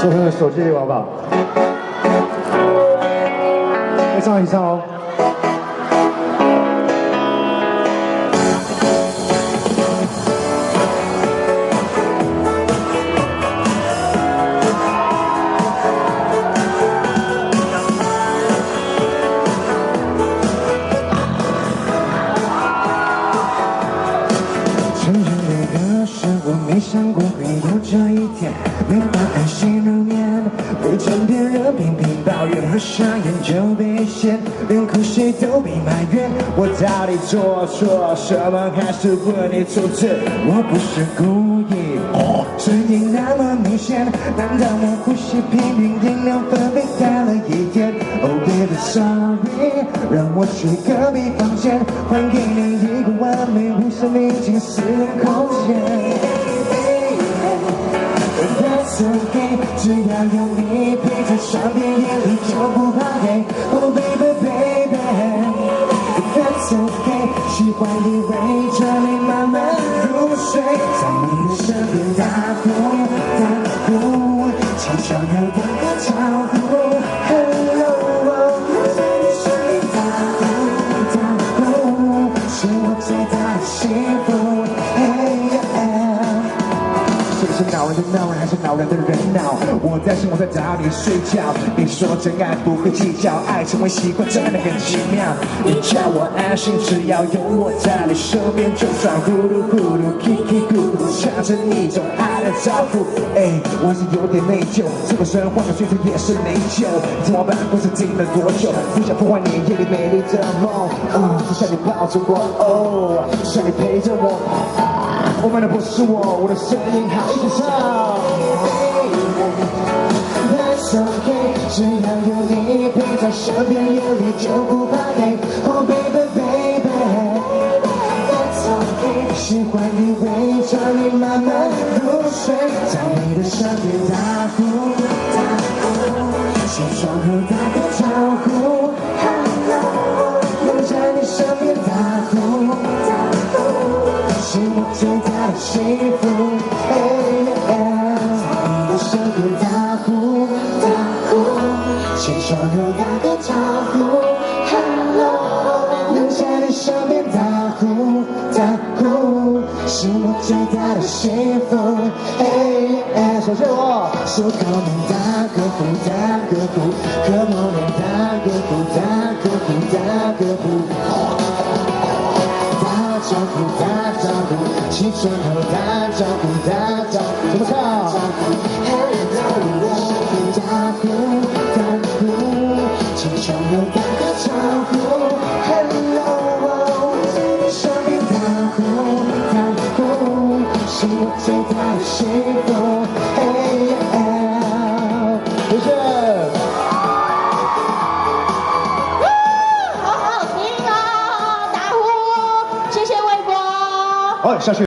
我朋友手机给我好不好？来上一上哦。 没想过会有这一天，没法安心入眠，被枕边人频频抱怨和傻眼就被嫌，连哭谁都被埋怨。我到底做错什么？还是问你出自？我不是故意，声音那么明显，难道我呼吸频率音量分贝大了一点 ？Oh baby sorry， 让我去隔壁房间，还给你一个完美无限宁静私人空间。 That's okay， 只要有你陪在身边，夜里就不怕黑。Oh baby baby， That's okay， 喜欢你围着你慢慢入睡，在你的身边打呼打呼，悄悄地打个招呼 ，Hello， 在你身边打呼打呼，是我最大的幸福。Hey yeah。 是恼人的恼人，还是恼人的人恼？我在生活在找你睡觉。你说真爱不会计较，爱成为习惯真的很奇妙。你叫我安心，只要有我在你身边，就算呼噜呼噜 ，kiki 咕噜，唱着一种爱的招呼。哎，我是有点内疚，这个人换个岁数也是内疚。怎么办？不知听了多久，不想破坏你夜里美丽的梦。就像你抱着我，哦，像你陪着我。 我们的不是我的声音还一直唱。That's okay， 只要有你陪在身边，夜里就不怕黑。Oh baby baby，That's okay， 喜欢你围着你慢慢入睡，在你的身边打呼打呼，起床后打个招呼 ，Hello， 能在你身边打呼打呼，是我最大的幸福。Hey yeah， 在你的身边打呼打呼，起床后打个招呼 ，Hello， 能在你身边打呼打呼，是我最大的幸福。Hey yeah， 首先我说 Come on 打个呼打个呼 ，Come on 打个呼打个呼打个呼。 打招呼，打招呼，起床后打招呼，打招呼，怎么唱？Hello， 打呼，打呼，起床后打个招呼 ，Hello， 在你身边打呼，打呼，是我最大的幸福。Hey yeah， 谢谢。好，下去。